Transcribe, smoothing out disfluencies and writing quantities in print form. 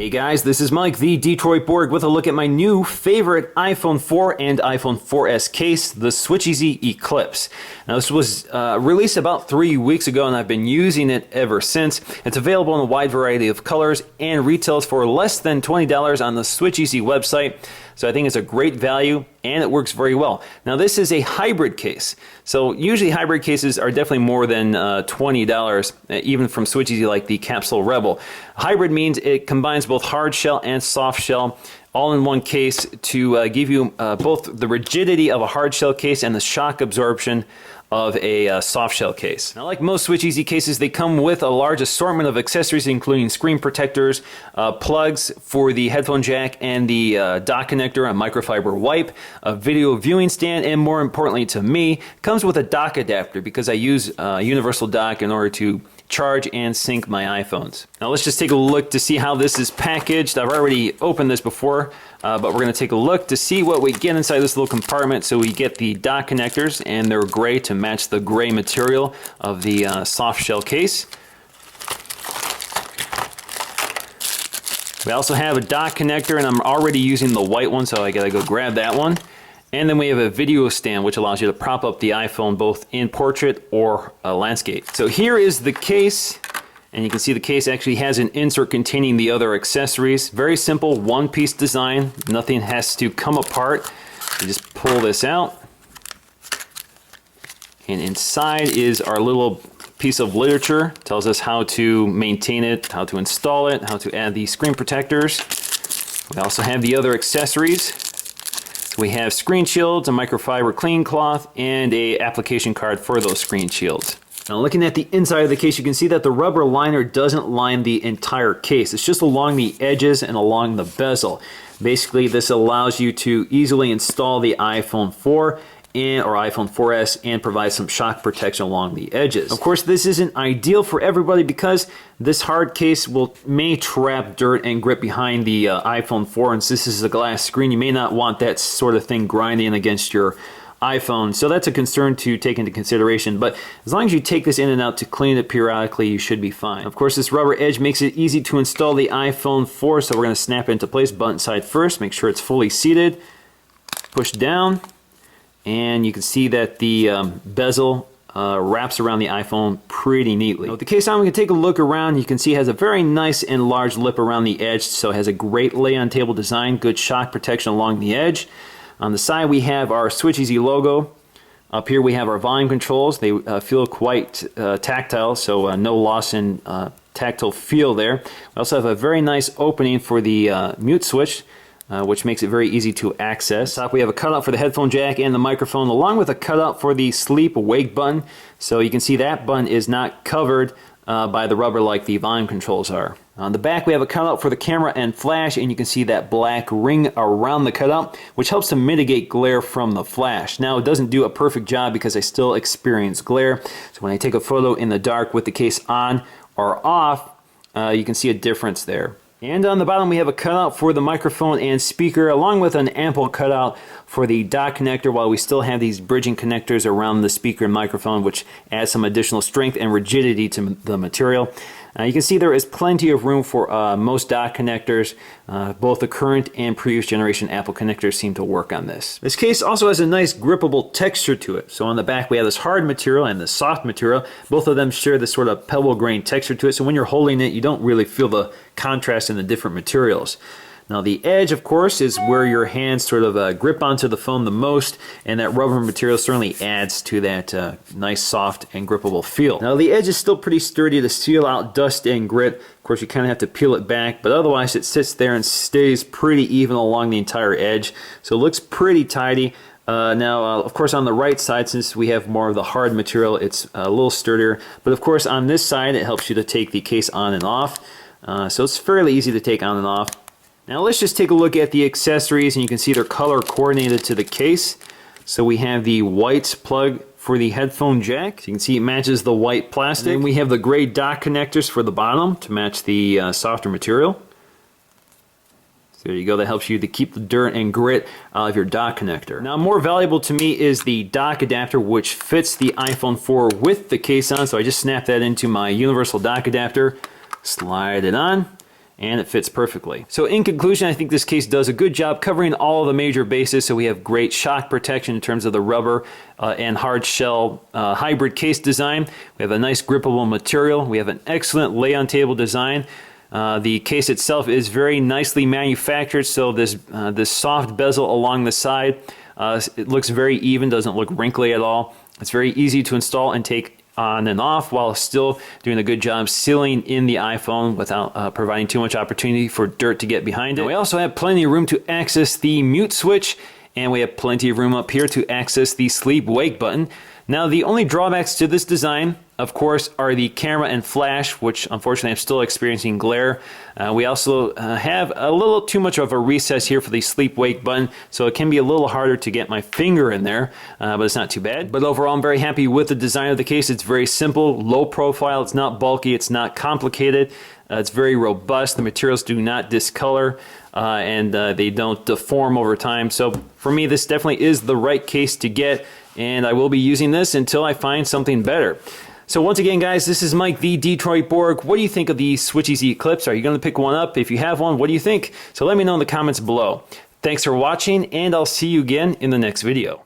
Hey guys, this is Mike, the Detroit Borg, with a look at my new favorite iPhone 4 and iPhone 4S case, the SwitchEasy Eclipse. Now this was released about 3 weeks ago and I've been using it ever since. It's available in a wide variety of colors and retails for less than $20 on the SwitchEasy website. So I think it's a great value and it works very well. Now this is a hybrid case. So usually hybrid cases are definitely more than $20, even from SwitchEasy like the Capsule Rebel. Hybrid means it combines both hard shell and soft shell all in one case to give you both the rigidity of a hard shell case and the shock absorption of a soft shell case. Now, like most SwitchEasy cases, they come with a large assortment of accessories, including screen protectors, plugs for the headphone jack and the dock connector, a microfiber wipe, a video viewing stand, and more importantly to me, comes with a dock adapter because I use universal dock in order to charge and sync my iPhones. Now let's just take a look to see how this is packaged. I've already opened this before, but we're going to take a look to see what we get inside this little compartment. So we get the dock connectors, and they're gray to match the gray material of the soft shell case. We also have a dock connector, and I'm already using the white one, so I gotta go grab that one. And then we have a video stand, which allows you to prop up the iPhone both in portrait or landscape. So here is the case, and you can see the case actually has an insert containing the other accessories. Very simple, one-piece design. Nothing has to come apart. You just pull this out. And inside is our little piece of literature. It tells us how to maintain it, how to install it, how to add the screen protectors. We also have the other accessories. We have screen shields, a microfiber clean cloth, and a application card for those screen shields. Now looking at the inside of the case, you can see that the rubber liner doesn't line the entire case. It's just along the edges and along the bezel. Basically, this allows you to easily install the iPhone 4 or iPhone 4S and provide some shock protection along the edges. Of course, this isn't ideal for everybody because this hard case may trap dirt and grit behind the iPhone 4, and since this is a glass screen, you may not want that sort of thing grinding against your iPhone. So that's a concern to take into consideration, but as long as you take this in and out to clean it periodically, you should be fine. Of course, this rubber edge makes it easy to install the iPhone 4, so we're going to snap it into place, button side first, make sure it's fully seated, push down, and you can see that the bezel wraps around the iPhone pretty neatly. Now, with the case on, we can take a look around. You can see it has a very nice and large lip around the edge, so it has a great lay-on-table design, good shock protection along the edge. On the side, we have our SwitchEasy logo. Up here, we have our volume controls. They feel quite tactile, so no loss in tactile feel there. We also have a very nice opening for the mute switch, which makes it very easy to access. Top, we have a cutout for the headphone jack and the microphone, along with a cutout for the sleep wake button. So you can see that button is not covered by the rubber like the volume controls are. On the back, we have a cutout for the camera and flash, and you can see that black ring around the cutout, which helps to mitigate glare from the flash. Now, it doesn't do a perfect job because I still experience glare. So when I take a photo in the dark with the case on or off, you can see a difference there. And on the bottom, we have a cutout for the microphone and speaker, along with an ample cutout for the dock connector, while we still have these bridging connectors around the speaker and microphone, which adds some additional strength and rigidity to the material. You can see there is plenty of room for most dock connectors. Both the current and previous generation Apple connectors seem to work on this. This case also has a nice grippable texture to it. So on the back, we have this hard material and the soft material. Both of them share this sort of pebble grain texture to it, so when you're holding it, you don't really feel the contrast in the different materials. Now the edge, of course, is where your hands sort of grip onto the phone the most, and that rubber material certainly adds to that nice, soft, and grippable feel. Now the edge is still pretty sturdy to seal out dust and grit. Of course, you kind of have to peel it back, but otherwise it sits there and stays pretty even along the entire edge. So it looks pretty tidy. Of course, on the right side, since we have more of the hard material, it's a little sturdier. But of course, on this side, it helps you to take the case on and off. So it's fairly easy to take on and off. Now let's just take a look at the accessories, and you can see they're color coordinated to the case. So we have the white plug for the headphone jack. So you can see it matches the white plastic. And then we have the gray dock connectors for the bottom to match the softer material. So there you go, that helps you to keep the dirt and grit out of your dock connector. Now more valuable to me is the dock adapter, which fits the iPhone 4 with the case on. So I just snap that into my universal dock adapter, slide it on, and it fits perfectly. So in conclusion, I think this case does a good job covering all of the major bases. So we have great shock protection in terms of the rubber and hard shell hybrid case design. We have a nice grippable material. We have an excellent lay-on table design. The case itself is very nicely manufactured, so this soft bezel along the side, it looks very even, doesn't look wrinkly at all. It's very easy to install and take on and off while still doing a good job sealing in the iPhone without providing too much opportunity for dirt to get behind it. And we also have plenty of room to access the mute switch, and we have plenty of room up here to access the sleep wake button. Now, the only drawbacks to this design, of course, are the camera and flash, which unfortunately I'm still experiencing glare. We also have a little too much of a recess here for the sleep wake button, so it can be a little harder to get my finger in there, but it's not too bad. But overall, I'm very happy with the design of the case. It's very simple, low profile, it's not bulky, it's not complicated. It's very robust. The materials do not discolor and they don't deform over time. So for me, this definitely is the right case to get, and I will be using this until I find something better. So once again, guys, this is Mike, the Detroit Borg. What do you think of the Switchy-Z Eclipse? Are you going to pick one up? If you have one, what do you think? So let me know in the comments below. Thanks for watching, and I'll see you again in the next video.